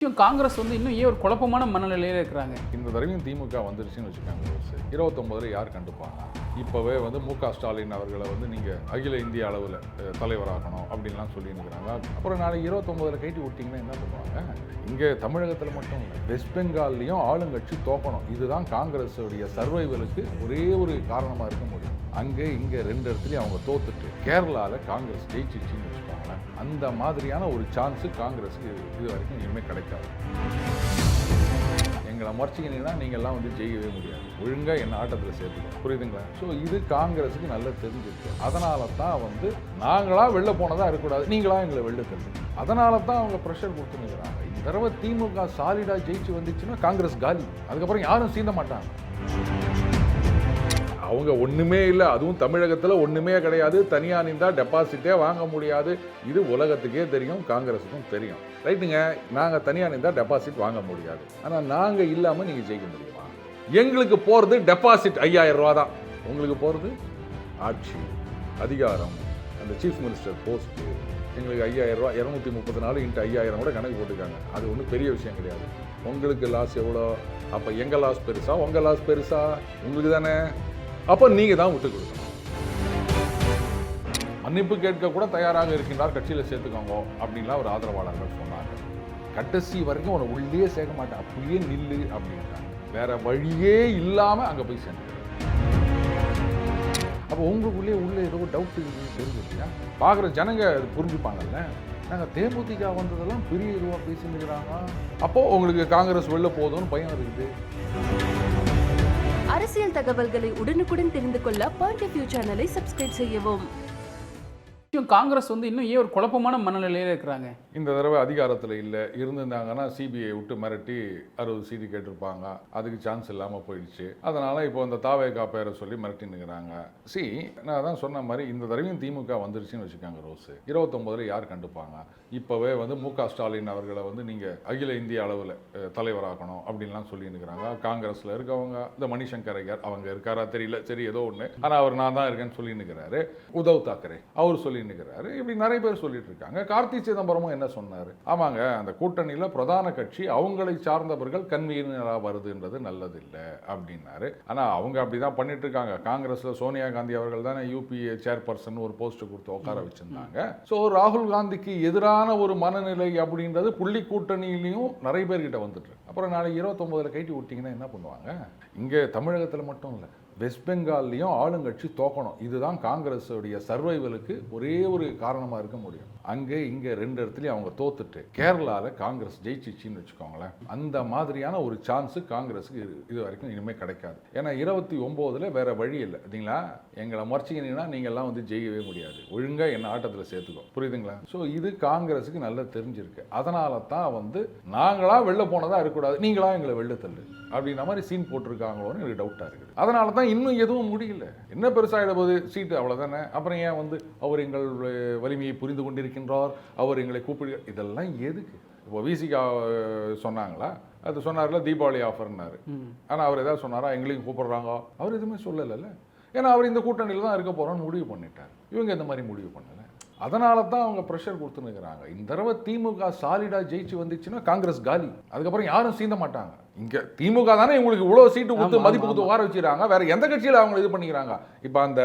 காங்கிரஸ் இன்னும் ஏன் ஒரு குழப்பமான மனநிலையில இருக்கிறாங்க? இந்த தடவையும் திமுக வந்துருச்சுன்னு வச்சுக்காங்க. 29 யார் கண்டுப்பாங்க? இப்போவே மு.க. ஸ்டாலின் அவர்களை நீங்கள் அகில இந்திய அளவில் தலைவராகணும் அப்படின்லாம் சொல்லியிருக்கிறாங்க. அப்புறம் நாளைக்கு 29 கைட்டி விட்டிங்கன்னா என்ன பண்ணுவாங்க? இங்கே தமிழகத்தில் மட்டும் இல்லை, வெஸ்ட் பெங்கால்லையும் ஆளுங்கட்சி தோக்கணும். இதுதான் காங்கிரஸுடைய சர்வைவலுக்கு ஒரே ஒரு காரணமாக இருக்க முடியும். அங்கே இங்கே 2 இடத்துலையும் அவங்க தோத்துட்டு கேரளாவில் காங்கிரஸ் ஜெயிச்சிச்சின்னு வச்சுக்கோங்களேன். அந்த மாதிரியான ஒரு சான்ஸு காங்கிரஸுக்கு இது வரைக்கும் இனிமேல் கிடைக்காது. எங்களை மறைச்சிக்கினீங்கன்னா நீங்கள்லாம் ஜெயிக்கவே முடியாது. ஒழுங்காக என்ன ஆட்டத்தில் சேர்த்துக்கணும், புரியுதுங்களா? ஸோ இது காங்கிரஸுக்கு நல்லா தெரிஞ்சிருக்கு. அதனால தான் நாங்களாக வெளில போனதாக இருக்கக்கூடாது, நீங்களாக எங்களை வெளில தருது. அதனால தான் அவங்க ப்ரெஷர் கொடுத்துருக்குறாங்க. இந்த தடவை திமுக சாலிடாக ஜெயிச்சு வந்துச்சுன்னா காங்கிரஸ் காலி. அதுக்கப்புறம் யாரும் சீந்த மாட்டாங்க. அவங்க ஒன்றுமே இல்லை, அதுவும் தமிழகத்தில் ஒன்றுமே கிடையாது. தனியாக நின்றால் டெபாசிட்டே வாங்க முடியாது. இது உலகத்துக்கே தெரியும், காங்கிரஸுக்கும் தெரியும். ரைட்டுங்க, நாங்கள் தனியாக நின்றால் டெபாசிட் வாங்க முடியாது. ஆனால் நாங்கள் இல்லாமல் நீங்கள் ஜெயிக்க முடியுமா? எங்களுக்கு போகிறது டெபாசிட் 5000 ரூபா தான். உங்களுக்கு போகிறது ஆட்சி, அதிகாரம், அந்த சீஃப் மினிஸ்டர் போஸ்ட்டு. எங்களுக்கு 5000 ரூபா, 234 × 5000 கூட கணக்கு போட்டுருக்காங்க. அது ஒன்றும் பெரிய விஷயம் கிடையாது. உங்களுக்கு லாஸ் எவ்வளோ? அப்போ எங்கள் லாஸ் பெருசா, உங்கள் லாஸ் பெருசா? உங்களுக்கு தானே. அப்போ நீங்கள் தான் விட்டு கொடுக்கணும். மன்னிப்பு கேட்க கூட தயாராக இருக்கின்றார், கட்சியில் சேர்த்துக்கோங்க அப்படின்லாம் ஒரு ஆதரவாளர்கள் சொன்னாங்க. கடைசி வரைக்கும் அவனை உள்ளே சேர்க்க மாட்டேன், அப்படியே நில்லு அப்படின்ட்டாங்க. வேற வழியே இல்லாமல் அங்கே போய் சேர்ந்துக்கிறேன். அப்போ உங்களுக்குள்ளே ஏதோ டவுட் தெரிஞ்சுக்கிட்டா பார்க்குற ஜனங்க புரிஞ்சுப்பாங்கல்ல. நாங்கள் தேமுதிக வந்ததெல்லாம் பெரிய இதுவாக பேசிட்டுருக்கிறாங்க. அப்போது உங்களுக்கு காங்கிரஸ் வெளில போதும்னு பயம் இருக்குது. அரசியல் தகவல்களை உடனுக்குடன் தெரிந்து கொள்ள பாயிண்ட் ஆஃப் வியூ சேனலை சப்ஸ்கிரைப் செய்யவும். காங்கிரஸ் இன்னும் ஏன் ஒரு குழப்பமான மனநிலையில இருக்கிறாங்க? இந்த தடவை அதிகாரத்தில் இல்லை, இருந்திருந்தாங்கன்னா சிபிஐ விட்டு மிரட்டி 60 சீட்டு கேட்டிருப்பாங்க. அதுக்கு சான்ஸ் இல்லாமல் போயிடுச்சு. அதனால் இப்போ இந்த தாவேகா பேரை சொல்லி மிரட்டின்னுக்கிறாங்க. நான் தான் சொன்ன மாதிரி இந்த தடவையும் திமுக வந்துருச்சுன்னு வச்சுக்காங்க. 29 யார் கண்டுப்பாங்க? இப்போவே மு.க. ஸ்டாலின் அவர்களை நீங்கள் அகில இந்திய அளவில் தலைவராகணும் அப்படின்லாம் சொல்லியிருக்கிறாங்க. காங்கிரஸில் இருக்கவங்க, இந்த மணிசங்கர் ஐயர் அவங்க இருக்காரா தெரியல, சரி ஏதோ ஒன்று, ஆனால் அவர் நான் தான் இருக்கேன்னு சொல்லியிருக்கிறாரு. உத்தவ் தாக்கரே அவர் சொல்லியிருக்கிறாரு. இப்படி நிறைய பேர் சொல்லிட்டு இருக்காங்க. கார்த்தி சிதம்பரமும் என்ன சொன்னார்? ஆமாங்க, அந்த கூட்டணியில் பிரதான கட்சி அவங்களை சார்ந்தவர்கள் கன்வீனராக வருதுன்றது நல்லதில்லை அப்படின்னாரு. ஆனால் அவங்க அப்படி தான் பண்ணிட்டு இருக்காங்க. காங்கிரஸில் சோனியா காந்தி அவர்கள் தானே யூபிஏ சேர்பர்சன் ஒரு போஸ்ட் கொடுத்து உட்கார வச்சிருந்தாங்க. ஸோ ராகுல் காந்திக்கு எதிரான ஒரு மனநிலை அப்படின்றது புள்ளி கூட்டணியிலையும் நிறைய பேர்கிட்ட வந்துட்டு. அப்புறம் நாளைக்கு 29 கைட்டி விட்டிங்கன்னா என்ன பண்ணுவாங்க? இங்கே தமிழகத்தில் மட்டும் இல்லை, வெஸ்ட் பெங்கால்லையும் ஆளுங்கட்சி தோக்கணும். இதுதான் காங்கிரஸுடைய சர்வைவலுக்கு ஒரே ஒரு காரணமாக இருக்க முடியும். அங்கே இங்கே 2 இடத்துலையும் அவங்க தோத்துட்டு கேரளாவில் காங்கிரஸ் ஜெயிச்சிச்சின்னு வச்சுக்கோங்களேன். அந்த மாதிரியான ஒரு சான்ஸு காங்கிரஸுக்கு இது வரைக்கும் இனிமேல் கிடைக்காது. ஏன்னா 29 வேற வழி இல்லை. இல்லைங்களா? எங்களை மறைச்சிக்கினீங்கன்னா நீங்கள்லாம் ஜெயிக்கவே முடியாது. ஒழுங்காக என்ன ஆட்டத்தில் சேர்த்துக்கோ, புரியுதுங்களா? ஸோ இது காங்கிரஸுக்கு நல்லா தெரிஞ்சிருக்கு. அதனால தான் நாங்களாக வெளில போனதாக இருக்கக்கூடாது, நீங்களாக எங்களை வெளில தள்ளு அப்படின்ற மாதிரி சீன் போட்டிருக்காங்களோன்னு எனக்கு டவுட்டாக இருக்குது. அதனால தான் இன்னும் எதுவும் முடியல. என்ன பெருசாகிட போது சீட்டு, அவ்வளோதானே. அப்புறம் ஏன் அவர் எங்கள் வலிமையை புரிந்து கொண்டிருக்கின்றார், அவர் எங்களை கூப்பிடு, இதெல்லாம் எதுக்கு? இப்போ விசிகா சொன்னாங்களா? அது சொன்னார்ல, தீபாவளி ஆஃபர்னாரு. ஆனால் அவர் எதாவது சொன்னாரா? எங்களையும் கூப்பிட்றாங்க? அவர் எதுவுமே சொல்லலைல்ல. ஏன்னா அவர் இந்த கூட்டணியில் தான் இருக்க போகிறோன்னு முடிவு பண்ணிட்டார். இவங்க இந்த மாதிரி முடிவு பண்ணலை. அதனால தான் அவங்க ப்ரெஷர் கொடுத்துன்னுக்கிறாங்க. இந்த தடவை திமுக சாலிடாக ஜெயிச்சு வந்துச்சுன்னா காங்கிரஸ் காலி. அதுக்கப்புறம் யாரும் சீந்த மாட்டாங்க. இங்கே திமுக தானே உங்களுக்கு இவ்வளோ சீட்டு கொடுத்து மதிப்பு கொடுத்து உட்கார வச்சுக்கிறாங்க. வேற எந்த கட்சியில் அவங்க இது பண்ணிக்கிறாங்க? இப்போ அந்த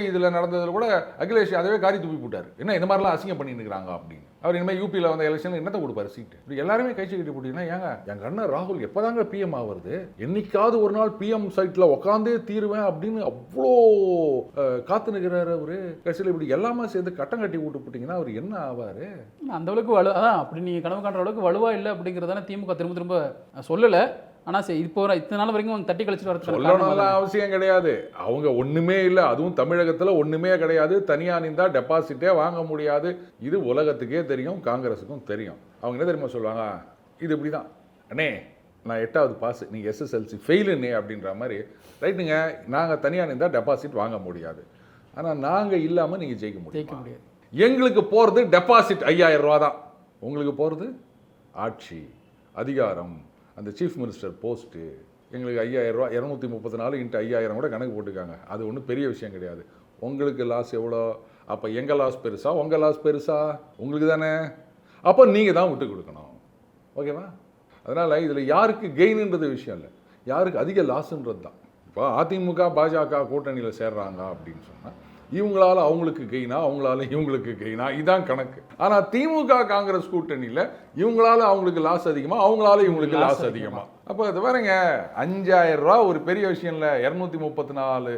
இதில் நடந்ததில் கூட அகிலேஷ் அதவே காரி துப்பி போட்டார். என்ன இந்த மாதிரிலாம் அசிங்கம் பண்ணிட்டு இருக்கிறாங்க அப்படின்னு. அவர் இனிமேல் யூபியில் வந்த எலெக்ஷனில் என்னத்தை கொடுப்பாரு சீட்டு? இப்படி எல்லாருமே கை கட்டி போட்டீங்கன்னா ஏங்க எங்கள் அண்ணன் ராகுல் எப்போதாங்க பிஎம் ஆகுறது? என்னைக்காவது ஒரு நாள் பிஎம் சைட்டில் உட்காந்தே தீருவேன் அப்படின்னு அவ்வளோ காத்து நிற்கிறாரு அவரு. கட்சியில் இப்படி எல்லாமே சேர்ந்து கட்டம் கட்டி விட்டு போட்டிங்கன்னா அவர் என்ன ஆவார்? அந்த அளவுக்கு அதான் அப்படி நீங்கள் கனவு காண்ற அளவுக்கு வலுவா இல்லை அப்படிங்கிறதான திமுக திரும்ப திரும்ப சொல்லலை. ஆனால் சரி, இப்போ இத்தனை நாள் வரைக்கும் தட்டி கழிச்சுட்டு வரதுக்கு அவசியம் கிடையாது. அவங்க ஒன்றுமே இல்லை, அதுவும் தமிழகத்தில் ஒன்றுமே கிடையாது. தனியாக நின்றால் டெபாசிட்டே வாங்க முடியாது. இது உலகத்துக்கே தெரியும், காங்கிரஸுக்கும் தெரியும். அவங்க என்ன தெரியுமா சொல்லுவாங்க? இது இப்படி தான், அண்ணே நான் 8வது பாஸ், நீங்கள் SSLC ஃபெயிலுன்னே அப்படின்ற மாதிரி. ரைட்டுங்க, நாங்கள் தனியாக நின்றால் டெபாசிட் வாங்க முடியாது. ஆனால் நாங்கள் இல்லாமல் நீங்கள் ஜெயிக்க முடியாது. எங்களுக்கு போகிறது டெபாசிட் 5000 ரூபா தான். உங்களுக்கு போகிறது ஆட்சி, அதிகாரம், அந்த சீஃப் மினிஸ்டர் போஸ்ட்டு. எங்களுக்கு 5000 ரூபா, 234 × 5000 கூட கணக்கு போட்டுருக்காங்க. அது ஒன்றும் பெரிய விஷயம் கிடையாது. உங்களுக்கு லாஸ் எவ்வளோ? அப்போ எங்கள் லாஸ் பெருசா, உங்கள் லாஸ் பெருசா? உங்களுக்கு தானே. அப்போ நீங்கள் தான் விட்டு கொடுக்கணும். ஓகேவா? அதனால் இதில் யாருக்கு கெயின்ன்றது விஷயம் இல்லை, யாருக்கு அதிக லாஸுன்றது தான். இப்போ அதிமுக பாஜக கூட்டணியில் சேர்றாங்க அப்படின்னு சொன்னால் இவங்களால அவங்களுக்கு கெயினா, அவங்களால இவங்களுக்கு கெயினா, இதான் கணக்கு. ஆனால் திமுக காங்கிரஸ் கூட்டணியில் இவங்களால அவங்களுக்கு லாஸ் அதிகமாக, அவங்களால இவங்களுக்கு லாஸ் அதிகமாக. அப்போ அது பாருங்க, 5000 ரூபா ஒரு பெரிய விஷயம் இல்லை. 234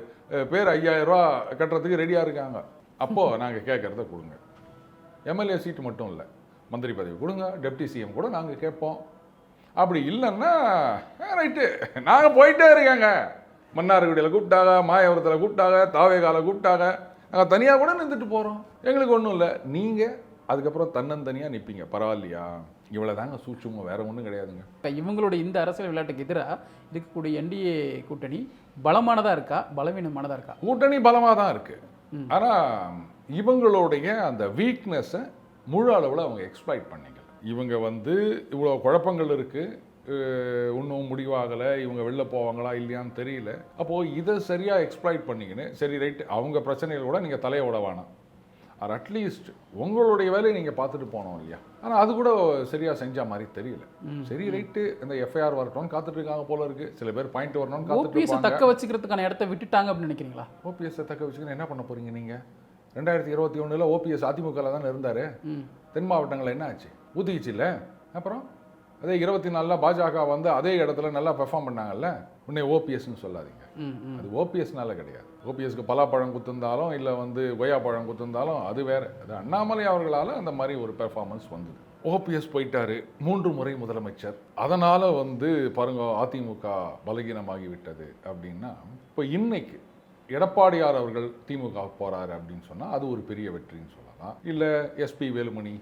பேர் 5000 ரூபா கட்டுறதுக்கு ரெடியாக இருக்காங்க. அப்போது நாங்கள் கேட்குறத கொடுங்க. எம்எல்ஏ சீட்டு மட்டும் இல்லை, மந்திரி பதவி கொடுங்க, டெப்டி சிஎம் கூட நாங்கள் கேட்போம். அப்படி இல்லைன்னா ரைட்டு, நாங்கள் போயிட்டே இருக்கேங்க. மன்னார்குடியில் கூப்பிட்டாங்க, மாயவரத்தில் கூப்பிட்டாங்க, தாவேகால கூப்பிட்டாங்க, நாங்கள் தனியாக கூட நின்றுட்டு போகிறோம், எங்களுக்கு ஒன்றும் இல்லை. நீங்கள் அதுக்கப்புறம் தன்னந்தனியாக நிற்பீங்க, பரவாயில்லையா? இவ்வளோ தாங்க சூட்சுமம், வேற ஒன்றும் கிடையாதுங்க. இப்போ இவங்களுடைய இந்த அரசியல் விளையாட்டுக்கு எதிராக இருக்கக்கூடிய என்டிஏ கூட்டணி பலமானதாக இருக்கா, பலவீனமானதாக இருக்கா? கூட்டணி பலமாக தான் இருக்குது. ஆனால் இவங்களுடைய அந்த வீக்னஸை முழு அளவில் அவங்க எக்ஸ்ப்ளாய்ட் பண்ணிக்கல. இவங்க இவ்வளோ குழப்பங்கள் இருக்குது, இன்னும் முடிவாகலை, இவங்க வெளில போவாங்களா இல்லையான்னு தெரியல. அப்போது இதை சரியாக எக்ஸ்ப்ளாய்ட் பண்ணிக்கின்னு, சரி ரைட்டு, அவங்க பிரச்சனைகள் கூட நீங்கள் தலையை விட வேணாம், ஆர் அட்லீஸ்ட் உங்களுடைய வேலையை நீங்கள் பார்த்துட்டு போனோம் இல்லையா? ஆனால் அது கூட சரியாக செஞ்ச மாதிரி தெரியல. சரி ரைட்டு, இந்த எஃப்ஐஆர் வரட்டும்னு காத்துட்டு இருக்காங்க போல இருக்குது. சில பேர் பாயிண்ட் வரணும்னு காத்துட்டு இருக்காங்க. தக்க வச்சுக்கிறதுக்கான இடத்த விட்டுட்டாங்க அப்படின்னு நினைக்கிறீங்களா? ஓபிஎஸ்ஸை தக்க வச்சுக்கணும் என்ன பண்ண போகிறீங்க நீங்கள்? 2021 ஓபிஎஸ் அதிமுகவில் தானே இருந்தார். தென் மாவட்டங்களில் என்ன ஆச்சு? ஊற்றிக்கிச்சு இல்லை? அப்புறம் அதே 24 பாஜக அதே இடத்துல நல்லா பெர்ஃபார்ம் பண்ணாங்கல்ல. உடனே ஓபிஎஸ்ன்னு சொல்லாதீங்க, அது ஓபிஎஸ்னால கிடையாது. ஓபிஎஸ்க்கு பலாப்பழம் குத்துந்தாலும் இல்லை கொய்யா பழம் குத்துந்தாலும் அது வேறு. அது அண்ணாமலை அவர்களால் அந்த மாதிரி ஒரு பெர்ஃபார்மன்ஸ் வந்தது. ஓபிஎஸ் போயிட்டாரு, 3 முறை முதலமைச்சர். அதனால் பாருங்க அதிமுக பலகீனமாகி விட்டது அப்படின்னா, இப்போ இன்னைக்கு எடப்பாடியார் அவர்கள் திமுக போகிறாரு அப்படின்னு சொன்னால் அது ஒரு பெரிய வெற்றின்னு சொல்லலாம். இல்லை எஸ்பி வேலுமணி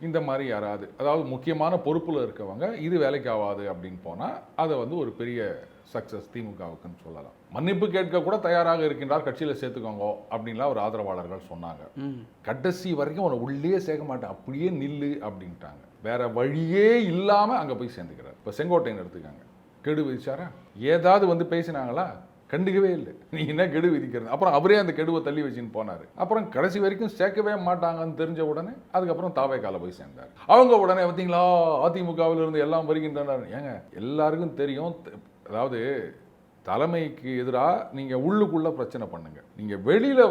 இந்த மாதிரி யாராவது, அதாவது முக்கியமான பொறுப்பில் இருக்கவங்க இது வேலைக்கு ஆகாது அப்படின்னு போனால் அதை ஒரு பெரிய சக்ஸஸ் திமுகவுக்குன்னு சொல்லலாம். மன்னிப்பு கேட்க கூட தயாராக இருக்கின்றார், கட்சியில் சேர்த்துக்கோங்க அப்படின்லாம் ஒரு ஆதரவாளர்கள் சொன்னாங்க. கடைசி வரைக்கும் அவனை உள்ளே சேர்க்க மாட்டேன், அப்படியே நில்லு அப்படின்ட்டாங்க. வேற வழியே இல்லாமல் அங்கே போய் சேர்ந்துக்கிறார். இப்போ செங்கோட்டையன் எடுத்துக்காங்க, கெடு விதிச்சாரா? ஏதாவது பேசினாங்களா? கண்டுக்கவே இல்லை. நீ என்ன கெடு விதிக்கிறது? அப்புறம் அவரே அந்த கெடுவை தள்ளி வச்சுன்னு போனார். அப்புறம் கடைசி வரைக்கும் சேர்க்கவே மாட்டாங்கன்னு தெரிஞ்ச உடனே அதுக்கப்புறம் தாவேகால போய் சேர்ந்தார். அவங்க உடனே பார்த்தீங்களா அதிமுகவில் இருந்து எல்லாம் வருகின்றனர். ஏங்க எல்லாருக்கும் தெரியும், அதாவது தலைமைக்கு எதிராக நீங்கள் உள்ளுக்குள்ளே பிரச்சனை பண்ணுங்கள். நீங்கள் வெளியில்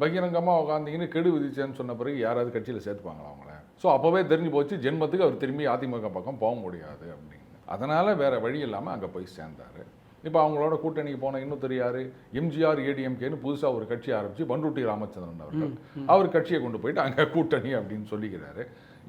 பகிரங்கமாக உட்காந்திங்கன்னு கெடு விதிச்சேன்னு சொன்ன பிறகு யாராவது கட்சியில் சேர்த்துப்பாங்களா அவங்கள? ஸோ அப்போவே தெரிஞ்சு போச்சு, ஜென்மத்துக்கு அவர் திரும்பி அதிமுக பக்கம் போக முடியாது அப்படின்னு. அதனால் வேறு வழி இல்லாமல் அங்கே போய் சேர்ந்தார். இப்போ அவங்களோட கூட்டணிக்கு போன இன்னும் தெரியாது, எம்ஜிஆர் ஏடிஎம்கேன்னு புதுசாக ஒரு கட்சி ஆரம்பித்து பண்ருட்டி ராமச்சந்திரன் அவர்கள் அவர் கட்சியை கொண்டு போயிட்டு அங்கே கூட்டணி அப்படின்னு சொல்லிக்கிறாரு.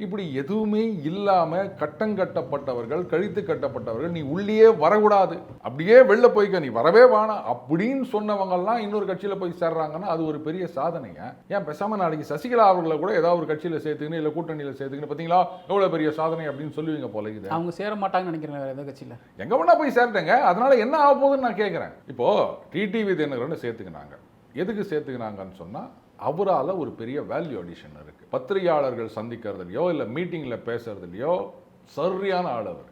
இப்படி எதுவுமே இல்லாமல் கட்டப்பட்டவர்கள், கழித்து கட்டப்பட்டவர்கள், நீ உள்ளே வரக்கூடாது, அப்படியே வெளில போய்க்க, நீ வரவே வேணாம் அப்படின்னு சொன்னவங்கெல்லாம் இன்னொரு கட்சியில் போய் சேர்றாங்கன்னா அது ஒரு பெரிய சாதனைங்க. ஏன் பேசாமல் நாளைக்கு சசிகலா அவர்களை கூட ஏதாவது ஒரு கட்சியில் சேர்த்துக்கணும், இல்லை கூட்டணியில் சேர்த்துக்கணும், பார்த்தீங்களா எவ்வளோ பெரிய சாதனை அப்படின்னு சொல்லுவீங்க போல. இது அவங்க சேர மாட்டாங்கன்னு நினைக்கிறேன் வேறு எதாவது கட்சியில். எங்கே வேணா போய் சேர்ட்டேங்க, அதனால என்ன ஆக போகுதுன்னு நான் கேட்குறேன். இப்போது டிடிவி தினகரன் சேர்த்துக்கினாங்க. எதுக்கு சேர்த்துக்கினாங்கன்னு சொன்னால் அவரால் ஒரு பெரிய வேல்யூ அடிஷன் இருக்குது. பத்திரிகையாளர்கள் சந்திக்கிறதுலையோ இல்லை மீட்டிங்கில் பேசுறதுலையோ சரியான ஆள் அவர்.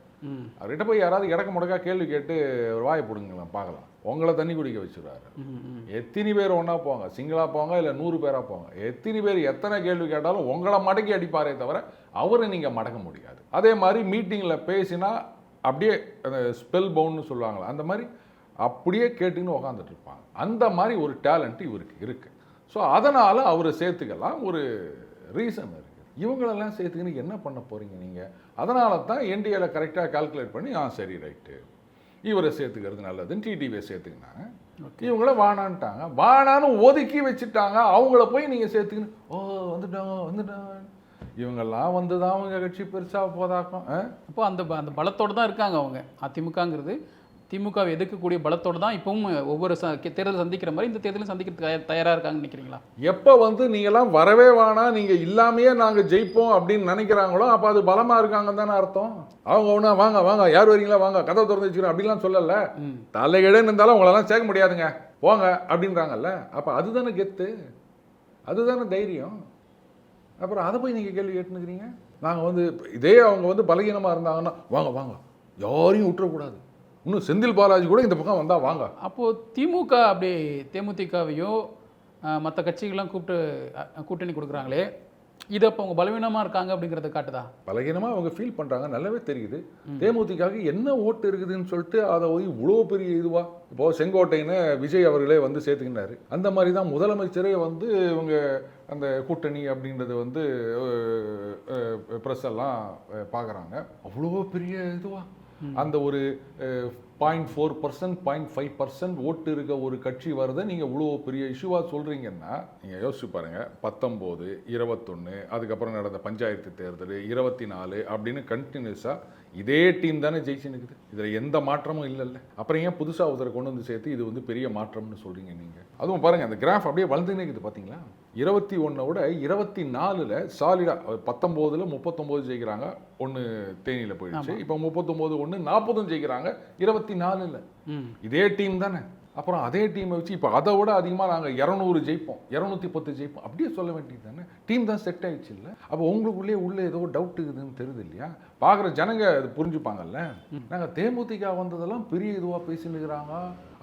அவர்கிட்ட போய் யாராவது இடக்க முடக்கா கேள்வி கேட்டு ஒரு வாயை பிடுங்களேன் பார்க்கலாம், உங்களை தண்ணி குடிக்க வச்சுருவாரு. எத்தனை பேர் ஒன்றா போங்க, சிங்கிளாக போங்க இல்லை 100 பேராக போங்க, எத்தனை பேர் எத்தனை கேள்வி கேட்டாலும் உங்களை மடக்கி அடிப்பாரே தவிர அவரை நீங்கள் மடக்க முடியாது. அதே மாதிரி மீட்டிங்கில் பேசினா அப்படியே அந்த ஸ்பெல் பவுன்னு சொல்லுவாங்களா, அந்த மாதிரி அப்படியே கேட்டுன்னு உக்காந்துட்டு இருப்பாங்க. அந்த மாதிரி ஒரு டேலண்ட் இவருக்கு இருக்குது. ஸோ அதனால் அவரை சேர்த்துக்கலாம் ஒரு ரீசன் இருக்குது. இவங்களெல்லாம் சேர்த்துக்கின்னு என்ன பண்ண போகிறீங்க நீங்கள்? அதனால தான் என்டிஏல கரெக்டாக கால்குலேட் பண்ணி சரி ரைட்டு இவரை சேர்த்துக்கிறது நல்லதுன்னு டிடிவியை சேர்த்துக்கினாங்க. இவங்கள வானான்ட்டாங்க, வானான்னு ஒதுக்கி வச்சுட்டாங்க. அவங்கள போய் நீங்கள் சேர்த்துக்கின்னு வந்துட்டாங்க இவங்கெல்லாம் தான் அவங்க கட்சி பெருசாக போதாக்கும். அப்போ அந்த பலத்தோடு தான் இருக்காங்க அவங்க. அதிமுகங்கிறது திமுகவை எதிர்க்கக்கூடிய பலத்தோடு தான் இப்பவும் ஒவ்வொரு தேர்தல் சந்திக்கிற மாதிரி இந்த தேர்தலும் சந்திக்கிறதுக்கு தயாராக இருக்காங்கன்னு நினைக்கிறீங்களா? எப்போ நீங்கள்லாம் வரவே வேணாம், நீங்கள் இல்லாமையே நாங்கள் ஜெயிப்போம் அப்படின்னு நினைக்கிறாங்களோ அப்போ அது பலமாக இருக்காங்கன்னு தானே அர்த்தம். அவங்க ஒன்றா வாங்க வாங்க யார் வரீங்களா வாங்க கதவை திறந்து வச்சுக்கிறோம் அப்படிலாம் சொல்லலை. தலையிடன்னு இருந்தாலும் உங்களெல்லாம் சேர்க்க முடியாதுங்க போங்க அப்படின்றாங்கல்ல. அப்போ அதுதானே கெத்து, அதுதானே தைரியம். அப்புறம் அதை போய் நீங்கள் கேள்வி கேட்டுனுக்கிறீங்க. நாங்கள் இதே அவங்க பலகீனமாக இருந்தாங்கன்னா வாங்க வாங்க யாரையும் விட்டுறக்கூடாது, இன்னும் செந்தில் பாலாஜி கூட இந்த பக்கம் வந்தால் வாங்க. அப்போது திமுக அப்படி தேமுதிகவையோ மற்ற கட்சிகள்லாம் கூப்பிட்டு கூட்டணி கொடுக்குறாங்களே, இது அப்போ அவங்க பலவீனமாக இருக்காங்க அப்படிங்கிறத காட்டுதா? பலகீனமாக அவங்க ஃபீல் பண்ணுறாங்க, நல்லாவே தெரியுது. தேமுதிகவுக்கு என்ன ஓட்டு இருக்குதுன்னு சொல்லிட்டு அதை போய் இவ்வளோ பெரிய இதுவா இப்போ செங்கோட்டைன்னு விஜய் அவர்களே வந்து சேர்த்துக்கினாரு. அந்த மாதிரி தான் முதலமைச்சரே வந்து இவங்க அந்த கூட்டணி அப்படின்றது வந்து ப்ரெஸ் எல்லாம் பார்க்குறாங்க. அவ்வளோ பெரிய இதுவா அந்த ஒரு 0.4% 0.5% ஓட்டு இருக்க ஒரு கட்சி வருதை நீங்கள் இவ்வளோ பெரிய இஷ்யூவாக சொல்கிறீங்கன்னா நீங்கள் யோசிச்சு பாருங்கள். 19, 21, அதுக்கப்புறம் நடந்த பஞ்சாயத்து தேர்தல் 24 அப்படின்னு கண்டினியூஸாக இதே டீம் தானே ஜெயிச்சு நிற்குது. இதில் எந்த மாற்றமும் இல்லைல்ல. அப்புறம் ஏன் புதுசாக ஒருத்தரை கொண்டு வந்து சேர்த்து இது வந்து பெரிய மாற்றம்னு சொல்கிறீங்க நீங்கள்? அதுவும் பாருங்கள், அந்த கிராஃப் அப்படியே வளர்ந்துனே இருக்குது பார்த்தீங்களா? 21 24 சாலிடாக 19 39 ஜெயிக்கிறாங்க, 1 தேனியில் போயிடுச்சு. இப்போ 39 1 40 ஜெயிக்கிறாங்க 24. இதே டீம் தானே. அப்புறம் அதே டீமை வச்சு இப்போ அதை விட அதிகமாக நாங்கள் 200 ஜெயிப்போம், 210 ஜெயிப்போம் அப்படியே சொல்ல வேண்டியது தானே. டீம் தான் செட் ஆயிடுச்சு இல்லை? அப்போ உங்களுக்குள்ளே ஏதோ டவுட் இருக்குதுன்னு தெரியுது இல்லையா? பார்க்குற ஜனங்க அது புரிஞ்சுப்பாங்கல்ல. நாங்கள் தேமுதிக வந்ததெல்லாம் பெரிய இதுவாக பேசினுக்கிறாங்க,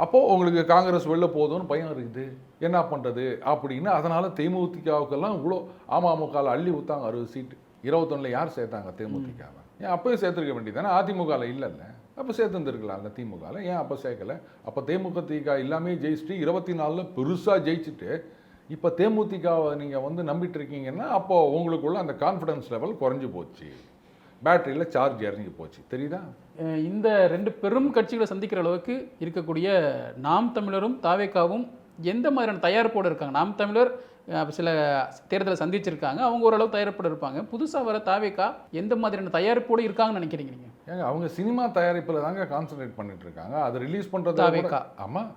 அப்போது உங்களுக்கு காங்கிரஸ் வெளில போதும்னு பயம் இருக்குது, என்ன பண்ணுறது அப்படின்னு. அதனால் தேமுதிகவுக்கெல்லாம் இவ்வளோ அமமுகவில் அள்ளி ஊற்றாங்க 60 சீட்டு. 21 யார் சேர்த்தாங்க தேமுதிகவை? ஏன் அப்போயும் சேர்த்துருக்க வேண்டியது தானே? அதிமுகவில் இல்லைல்ல, அப்போ சேர்த்துருந்துருக்கலாம்ல திமுகவில், ஏன் அப்போ சேர்க்கலை? அப்போ தேமுதிக எல்லாமே ஜெயிச்சுட்டு 24 பெருசாக ஜெயிச்சுட்டு இப்போ தேமுதிகவை நீங்கள் வந்து நம்பிட்டு இருக்கீங்கன்னா அப்போது உங்களுக்குள்ள அந்த கான்ஃபிடன்ஸ் லெவல் குறைஞ்சி போச்சு, பேட்டரியில் சார்ஜ் இறங்கி போச்சு. தெரியுதா? இந்த 2 பெரும் கட்சிகளை சந்திக்கிற அளவுக்கு இருக்கக்கூடிய நாம் தமிழரும் தாவேக்காவும் எந்த மாதிரியான தயாரிப்போடு இருக்காங்க? நாம் தமிழர் சில தேர்தலை சந்திச்சிருக்காங்க, அவங்க ஓரளவு தயாரிப்போடு இருப்பாங்க. புதுசாக வர தாவேக்கா எந்த மாதிரியான தயாரிப்போடு இருக்காங்கன்னு நினைக்கிறீங்க நீங்கள்? ஏங்க அவங்க சினிமா தயாரிப்பில் தாங்க கான்சன்ட்ரேட் பண்ணிட்டு இருக்காங்க. அதை ரிலீஸ் பண்ணுறது தாவேக்கா. ஆமாம்,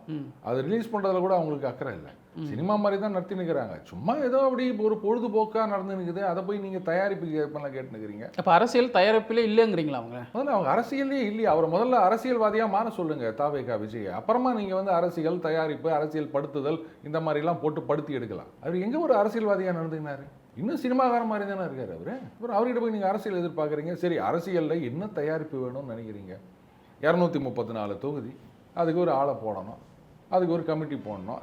அது ரிலீஸ் பண்ணுறதுல கூட அவங்களுக்கு அக்கறை இல்லை. சினிமா மாதிரி தான் நடத்தி நிற்கிறாங்க. சும்மா ஏதோ அப்படி ஒரு பொழுதுபோக்காக நடந்து நிற்குது, அதை போய் நீங்கள் தயாரிப்பு கேட்பெல்லாம் கேட்டு நிற்கிறீங்க. அப்போ அரசியல் தயாரிப்பிலே இல்லைங்கிறீங்களா அவங்க? முதல்ல அவங்க அரசியலே இல்லையா? அவரை முதல்ல அரசியல்வாதியாக மாற சொல்லுங்க தாவேக்கா விஜய். அப்புறமா நீங்கள் வந்து அரசியல் தயாரிப்பு, அரசியல் படுத்துதல் இந்த மாதிரிலாம் போட்டு படுத்தி எடுக்கலாம். அவர் எங்கே ஒரு அரசியல்வாதியாக நடந்துக்கினாரு? இன்னும் சினிமாக்கார மாதிரி தானே இருக்காரு அவர். அப்புறம் அவர்கிட்ட போய் நீங்கள் அரசியல் எதிர்பார்க்குறீங்க. சரி, அரசியலில் என்ன தயாரிப்பு வேணும்னு நினைக்கிறீங்க? 234 தொகுதி, அதுக்கு ஒரு ஆளை போடணும், அதுக்கு ஒரு கமிட்டி போடணும்,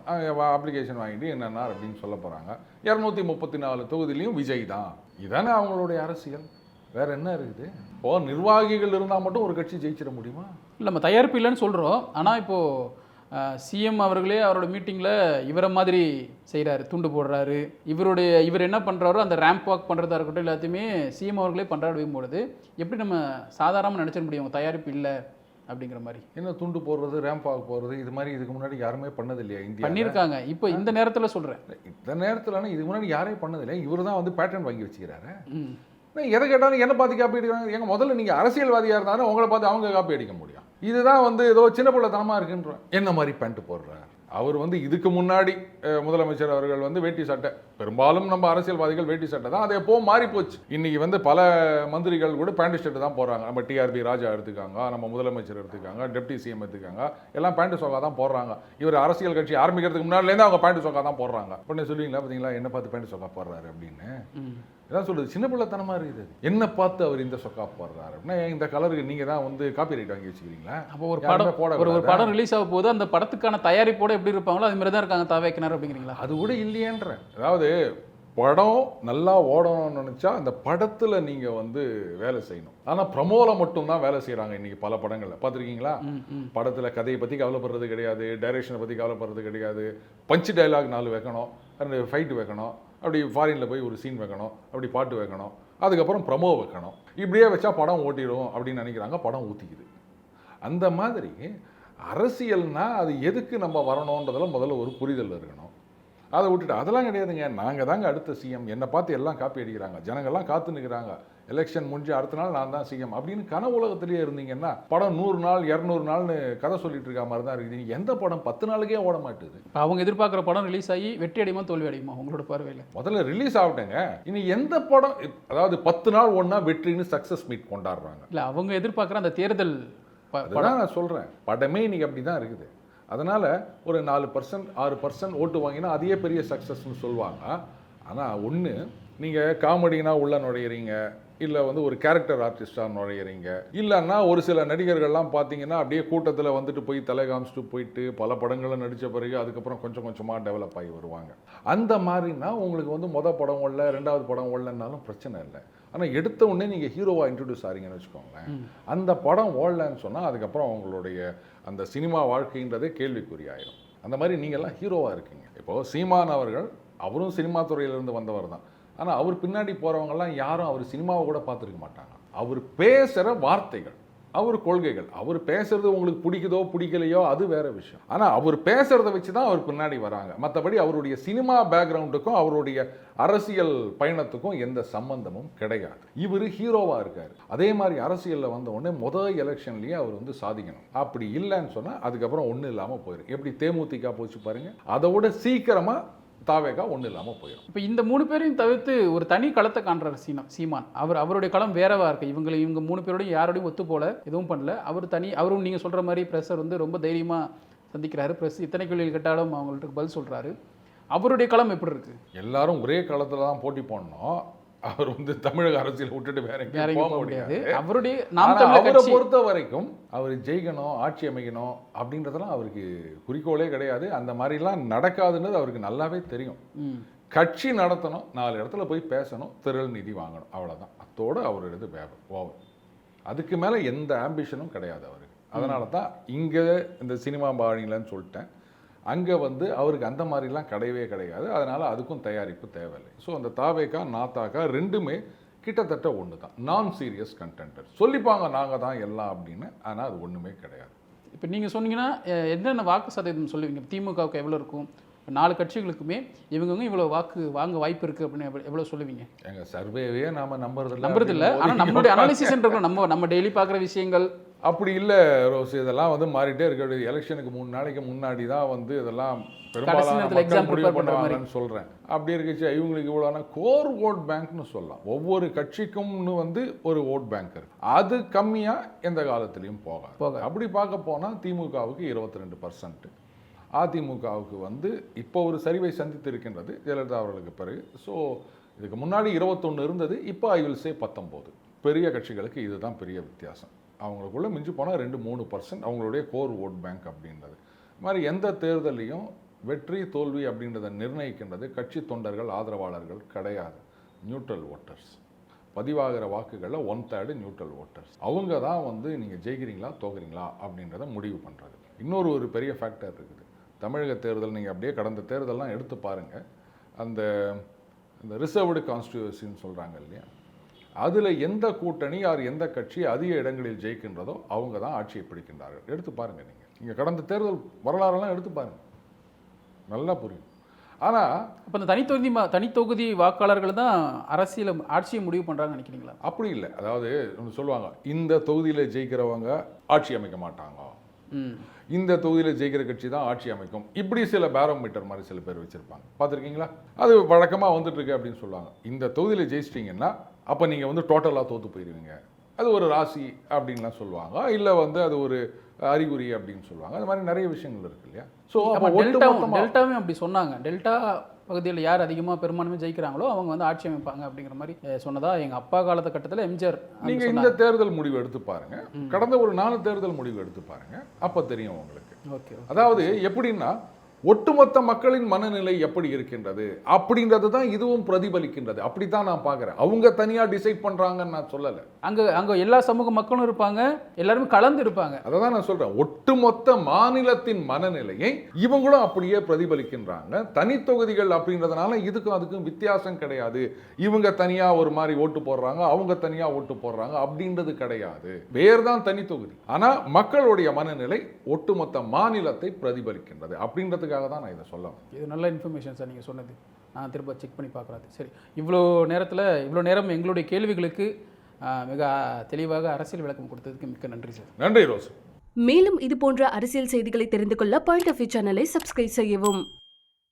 அப்ளிகேஷன் வாங்கிட்டு என்னென்ன அப்படின்னு சொல்ல போகிறாங்க. 234 தொகுதியிலையும் விஜய் தான். இதானே அவங்களுடைய அரசியல். வேற என்ன இருக்குது? இப்போ நிர்வாகிகள் இருந்தால் மட்டும் ஒரு கட்சி ஜெயிச்சிட முடியுமா? இல்லை, நம்ம தயாரிப்பு இல்லைன்னு சொல்கிறோம். ஆனால் இப்போது சிஎம் அவர்களே அவரோட மீட்டிங்கில் இவரை மாதிரி செய்கிறாரு, துண்டு போடுறாரு. இவர் என்ன பண்ணுறாரோ அந்த ரேம்ப் வாக் பண்ணுறதா இருக்கட்டும் எல்லாத்தையுமே சிஎம் அவர்களே பண்ணுறாடும் பொழுது எப்படி நம்ம சாதாரணமாக நினச்சிட முடியும் அவங்க தயாரிப்பு இல்லை அப்படிங்கிற மாதிரி? என்ன துண்டு போடுறது, ரேம்ப் வாக் போடுறது, இது மாதிரி இதுக்கு முன்னாடி யாருமே பண்ணது இல்லையா? இந்தியா பண்ணியிருக்காங்க. இப்போ இந்த நேரத்தில் சொல்கிறேன், இந்த நேரத்தில் இதுக்கு முன்னாடி யாரையும் பண்ணது இல்லை. இவர் தான் வந்து பேட்டர்ன் வாங்கி வச்சுக்கிறாரு. எதை கேட்டாலும் என்ன பார்த்து காப்பி அடிக்கிறாங்க? எங்க முதல்ல நீங்கள் அரசியல்வாதியாக இருந்தாலும் உங்களை பார்த்து அவங்க காப்பி அடிக்க முடியும். இதுதான் வந்து ஏதோ சின்ன பிள்ளைத்தனமாக இருக்குன்ற என்ன மாதிரி பேண்ட் போடுறாரு. அவர் வந்து இதுக்கு முன்னாடி முதலமைச்சர் அவர்கள் வந்து வேட்டி சட்டை, பெரும்பாலும் நம்ம அரசியல்வாதிகள் வேட்டி சட்டை தான், அது எப்போ மாறி போச்சு. இன்னைக்கு வந்து பல மந்திரிகள் கூட பேண்ட் ஷர்ட் தான் போடுறாங்க. நம்ம டிஆர்பி ராஜா எடுத்துக்காங்க, நம்ம முதலமைச்சர் எடுத்துக்காங்க, டெப்டி சிஎம் எடுத்துக்காங்க, எல்லாம் பேண்ட் சோக்கா தான் போடுறாங்க. இவர் அரசியல் கட்சி ஆரம்பிக்கிறதுக்கு முன்னாடிலேருந்து அவங்க பேண்ட் சோக்கா தான் போடுறாங்க. உடனே சொல்லுவீங்களா, பார்த்தீங்களா என்ன பார்த்து பேண்ட் சோக்கா போடுறாரு அப்படின்னு? இதான் சொல்றது, சின்ன பிள்ளைத்தனமாக இருக்குது. என்ன பார்த்து அவர் இந்த சொக்கா போடுறாரு அப்படின்னா, இந்த கலருக்கு நீங்கள் தான் வந்து காப்பி ரைட் வாங்கி வச்சுக்கிறீங்களா? அப்போ ஒரு படம் ரிலீஸ் ஆக போது அந்த படத்துக்கான தயாரிப்போட எப்படி இருப்பாங்களோ அது மாதிரி தான் இருக்காங்க தாவேக்கினார் அப்படிங்கிறீங்களா? அது கூட இல்லையேன்ற. அதாவது படம் நல்லா ஓடணும்னு நினச்சா அந்த படத்தில் நீங்கள் வந்து வேலை செய்யணும். ஆனால் ப்ரமோவில் மட்டும்தான் வேலை செய்கிறாங்க இன்றைக்கி பல படங்களில். பார்த்துருக்கீங்களா? படத்தில் கதையை பற்றி கவலைப்படுறது கிடையாது, டைரக்ஷனை பற்றி கவலைப்படுறது கிடையாது. பஞ்சு டைலாக் 4 வைக்கணும், அந்த ஃபைட்டு வைக்கணும், அப்படி ஃபாரினில் போய் ஒரு சீன் வைக்கணும், அப்படி பாட்டு வைக்கணும், அதுக்கப்புறம் ப்ரமோ வைக்கணும். இப்படியே வச்சா படம் ஓட்டிடும் அப்படின்னு நினைக்கிறாங்க. படம் ஊற்றிக்குது. அந்த மாதிரி அரசியல்னா அது எதுக்கு நம்ம வரணுன்றதுல முதல்ல ஒரு புரிதல் இருக்கணும். அதை விட்டுட்டு அதெல்லாம் கிடையாதுங்க, நாங்கள் தாங்க அடுத்த சிஎம், என்னை பார்த்து எல்லாம் காப்பி அடிக்கிறாங்க, ஜனங்கள்லாம் காத்து நிற்கிறாங்க, எலெக்ஷன் முடிஞ்சு அடுத்த நாள் நான் தான் சிஎம் அப்படின்னு கனவு உலகத்திலேயே இருந்தீங்கன்னா படம் 100 நாள் 200 நாள்னு கதை சொல்லிட்டு இருக்க மாதிரி தான் இருக்குது. எந்த படம் 10 நாளுக்கே ஓட மாட்டுது. அவங்க எதிர்பார்க்குற படம் ரிலீஸ் ஆகி வெற்றி அடையுமா தோல்வி அடையுமா உங்களோட பார்வையில்? முதல்ல ரிலீஸ் ஆகட்டுங்க. இனி எந்த படம் அதாவது 10 நாள் ஒன்றா வெற்றின்னு சக்ஸஸ் மீட் கொண்டாடுறாங்க. இல்லை, அவங்க எதிர்பார்க்குற அந்த தேர்தல் படம் நான் சொல்கிறேன், படமே இன்னைக்கு அப்படி தான் இருக்குது. அதனால் ஒரு 4% 6% ஓட்டு வாங்கினா அதையே பெரிய சக்ஸஸ்ன்னு சொல்லுவாங்க. ஆனால் ஒன்று, நீங்கள் காமெடினா உள்ள நுழையிறீங்க, இல்லை வந்து ஒரு கேரக்டர் ஆர்டிஸ்டாக நுழையிறீங்க, இல்லைன்னா ஒரு சில நடிகர்கள்லாம் பார்த்தீங்கன்னா அப்படியே கூட்டத்தில் வந்துட்டு போய் தலை காமிச்சிட்டு போயிட்டு பல படங்களை நடித்த பிறகு அதுக்கப்புறம் கொஞ்சம் கொஞ்சமாக டெவலப் ஆகி வருவாங்க. அந்த மாதிரினா உங்களுக்கு வந்து மொதல் படம் ஓடல, ரெண்டாவது படம் ஓடலன்னாலும் பிரச்சனை இல்லை. ஆனால் எடுத்த உடனே நீங்கள் ஹீரோவாக இன்ட்ரடியூஸ் ஆகிறீங்கன்னு வச்சுக்கோங்களேன், அந்த படம் ஓடலன்னு சொன்னால் அதுக்கப்புறம் அவங்களுடைய அந்த சினிமா வாழ்க்கைன்றதே கேள்விக்குறியாயிடும். அந்த மாதிரி நீங்கள்லாம் ஹீரோவாக இருக்கீங்க. இப்போது சீமான் அவர்கள் அவரும் சினிமா துறையிலிருந்து வந்தவர் தான். ஆனால் அவர் பின்னாடி போகிறவங்கலாம் யாரும் அவர் சினிமாவை கூட பார்த்துருக்க மாட்டாங்க. அவர் பேசுகிற வார்த்தைகள், அவர் கொள்கைகள், அவர் பேசுறது உங்களுக்கு பிடிக்குதோ பிடிக்கலையோ அது வேற விஷயம். ஆனால் அவர் பேசுறத வச்சு தான் அவர் பின்னாடி வராங்க. மற்றபடி அவருடைய சினிமா பேக்ரவுண்டுக்கும் அவருடைய அரசியல் பயணத்துக்கும் எந்த சம்பந்தமும் கிடையாது. இவர் ஹீரோவாக இருக்கார். அதே மாதிரி அரசியலில் வந்த உடனே முதல் எலெக்ஷன்லேயே அவர் வந்து சாதிக்கணும். அப்படி இல்லைன்னு சொன்னால் அதுக்கப்புறம் ஒன்றும் இல்லாமல் போயிடும். எப்படி தேமுதிக போச்சு பாருங்க, அதை விட சீக்கிரமாக தாவேகா ஒன்றும் இல்லாமல் போயிடும். இப்போ இந்த 3 பேரையும் தவிர்த்து ஒரு தனி களத்தை காண்றாரு சீமான். அவருடைய களம் வேறவா இருக்கு. இவங்க 3 பேரோடையும் யாரோடையும் ஒத்து போல எதுவும் பண்ணல. அவரும் நீங்கள் சொல்கிற மாதிரி ப்ரெஸ்ஸர் வந்து ரொம்ப தைரியமாக சந்திக்கிறாரு. ப்ரெஸ் இத்தனை கேள்விகள் கேட்டாலும் அவங்கள்ட்ட பதில் சொல்கிறாரு. அவருடைய களம் எப்படி இருக்கு? எல்லாரும் ஒரே களத்தில் தான் போட்டி போடணும். அவர் வந்து தமிழக அரசியல் விட்டுட்டு வேற எங்கேயும் போக முடியாது. அவருடைய அவரை பொறுத்த வரைக்கும் அவர் ஜெயிக்கணும், ஆட்சி அமைக்கணும் அப்படின்றதெல்லாம் அவருக்கு குறிக்கோளே கிடையாது. அந்த மாதிரிலாம் நடக்காதுன்றது அவருக்கு நல்லாவே தெரியும். கட்சி நடத்தணும், 4 இடத்துல போய் பேசணும், திரள் நிதி வாங்கணும், அவ்வளோதான். அதோடு அவர் எடுத்து ஓவர். அதுக்கு மேலே எந்த ஆம்பிஷனும் கிடையாது அவருக்கு. அதனால தான் இங்கே இந்த சினிமா பாணிலன்னு சொல்லிட்டேன். அங்கே வந்து அவருக்கு அந்த மாதிரிலாம் கிடையவே கிடையாது. அதனால் அதுக்கும் தயாரிப்பு தேவையில்லை. ஸோ அந்த தாவேகா நாத்தாக்கா ரெண்டுமே கிட்டத்தட்ட ஒன்று தான். நான் சீரியஸ் கண்டென்டர் சொல்லிப்பாங்க நாங்கள் தான் எல்லாம் அப்படின்னு. ஆனால் அது ஒன்றுமே கிடையாது. இப்போ நீங்கள் சொன்னீங்கன்னா என்னென்ன வாக்கு சதவீதம் சொல்லுவீங்க? திமுகவுக்கு எவ்வளோ இருக்கும்? 4 கட்சிகளுக்குமே இவங்க இவ்வளோ வாக்கு வாங்க வாய்ப்பு இருக்குது அப்படின்னு எவ்வளோ சொல்லுவீங்க? எங்கள் சர்வேவே நாம் நம்புறதில்லை. ஆனால் நம்மளுடைய அனாலிசிஸ் நம்ம டெய்லி பார்க்குற விஷயங்கள் அப்படி இல்லை ரோஸ். இதெல்லாம் வந்து மாறிட்டே இருக்க. எலெக்ஷனுக்கு 3 நாளைக்கு முன்னாடி தான் வந்து இதெல்லாம் பெரும்பாலான முடிவு பண்ணுவாங்கன்னு சொல்கிறேன். அப்படி இருக்குச்சு இவங்களுக்கு இவ்வளோனா கோர் ஓட் பேங்க்னு சொல்லலாம். ஒவ்வொரு கட்சிக்கும்னு வந்து ஒரு ஓட் பேங்க் இருக்கு. அது கம்மியாக எந்த காலத்துலேயும் போகாது. அப்படி பார்க்க போனால் திமுகவுக்கு 22%, அதிமுகவுக்கு வந்து இப்போ ஒரு சரிவை சந்தித்து இருக்கின்றது ஜெயலலிதா அவர்களுக்கு பிறகு. ஸோ இதுக்கு முன்னாடி 21 இருந்தது, இப்போ ஐ வில் சே 19. பெரிய கட்சிகளுக்கு இதுதான் பெரிய வித்தியாசம். அவங்களுக்குள்ள மிஞ்சி போனால் 2-3% அவங்களுடைய கோர் ஓட் பேங்க் அப்படின்றது மாதிரி. எந்த தேர்தலையும் வெற்றி தோல்வி அப்படின்றத நிர்ணயிக்கின்றது கட்சி தொண்டர்கள், ஆதரவாளர்கள் கிடையாது. Neutral voters. பதிவாகிற வாக்குகளில் 1/3 நியூட்ரல் ஓட்டர்ஸ். அவங்க தான் வந்து நீங்கள் ஜெயிக்கிறீங்களா தோக்குறீங்களா அப்படின்றத முடிவு பண்ணுறது. இன்னொரு பெரிய ஃபேக்டர் இருக்குது. தமிழக தேர்தல் நீங்கள் அப்படியே கடந்த தேர்தல்லாம் எடுத்து பாருங்கள். அந்த ரிசர்வ்டு கான்ஸ்டியூன்சின்னு சொல்கிறாங்க இல்லையா, அதில் எந்த கூட்டணி யார் எந்த கட்சி அதிக இடங்களில் ஜெயிக்கின்றதோ அவங்க தான் ஆட்சியை பிடிக்கின்றார்கள். எடுத்து பாருங்கள். நீங்கள் கடந்த தேர்தல் வரலாறுலாம் எடுத்து பாருங்கள், நல்லா புரியும். ஆனால் அப்போ இந்த தனித்தொகுதி வாக்காளர்கள் தான் ஆட்சியை முடிவு பண்ணுறாங்கன்னு நினைக்கிறீங்களா? அப்படி இல்லை. அதாவது சொல்லுவாங்க, இந்த தொகுதியில் ஜெயிக்கிறவங்க ஆட்சி அமைக்க மாட்டாங்க, இந்த தொகுதியில் ஜெயிக்கிற கட்சி தான் ஆட்சி அமைக்கும். இப்படி சில பேரோமீட்டர் மாதிரி சில பேர் வச்சுருப்பாங்க, பார்த்துருக்கீங்களா? அது வழக்கமாக வந்துட்டு இருக்கு அப்படின்னு சொல்லுவாங்க. இந்த தொகுதியில் ஜெயிச்சிட்டிங்கன்னா அப்போ நீங்கள் வந்து டோட்டலாக தோற்று போயிடுவீங்க, அது ஒரு ராசி அப்படின்லாம் சொல்லுவாங்க. இல்லை வந்து அது ஒரு அறிகுறி அப்படின்னு சொல்லுவாங்க. அது மாதிரி நிறைய விஷயங்கள் இருக்கு இல்லையா? ஸோ டெல்டாவும் அப்படி சொன்னாங்க. டெல்டா பகுதியில் யார் அதிகமாக பெரும்பான்மை ஜெயிக்கிறாங்களோ அவங்க வந்து ஆட்சி அமைப்பாங்க அப்படிங்கிற மாதிரி சொன்னதா எங்கள் அப்பா காலகட்டத்தில் எம்ஜிஆர். நீங்கள் இந்த தேர்தல் முடிவு எடுத்து பாருங்க, கடந்த ஒரு 4 தேர்தல் முடிவு எடுத்து பாருங்க, அப்போ தெரியும் உங்களுக்கு. ஓகே. அதாவது எப்படின்னா ஒட்டுமொத்த மக்களின் மனநிலை எப்படி இருக்கின்றது அப்படின்றது தான் இதுவும் பிரதிபலிக்கின்றது. அப்படித்தான் நான் பார்க்குறேன். அவங்க தனியாக டிசைட் பண்ணுறாங்கன்னு நான் சொல்லலை. அங்கே எல்லா சமூக மக்களும் இருப்பாங்க, எல்லாருமே கலந்து இருப்பாங்க. அதை தான் நான் சொல்கிறேன். ஒட்டுமொத்த மாநிலத்தின் மனநிலையை இவங்களும் அப்படியே பிரதிபலிக்கின்றாங்க. தனித்தொகுதிகள் அப்படின்றதுனால இதுக்கும் அதுக்கும் வித்தியாசம் கிடையாது. இவங்க தனியாக ஒரு மாதிரி ஓட்டு போடுறாங்க, அவங்க தனியாக ஓட்டு போடுறாங்க அப்படின்றது கிடையாது. பேர் தான் தனித்தொகுதி, ஆனால் மக்களுடைய மனநிலை ஒட்டுமொத்த மாநிலத்தை பிரதிபலிக்கின்றது அப்படின்றதுக்கு தான் நான் இதை சொல்ல. இது நல்ல இன்ஃபர்மேஷன் சார் நீங்கள் சொன்னது. நான் திரும்ப செக் பண்ணி பார்க்குறது. சரி, இவ்வளோ நேரம் எங்களுடைய கேள்விகளுக்கு மிக தெளிவாக அரசியல் விளக்கம் கொடுத்ததுக்கு மிக்க நன்றி சார். நன்றி ரோஸ். மேலும் இது போன்ற அரசியல் செய்திகளை தெரிந்து கொள்ள பாயிண்ட் ஆஃப் வியூ சேனலை சப்ஸ்கிரைப் செய்யவும்.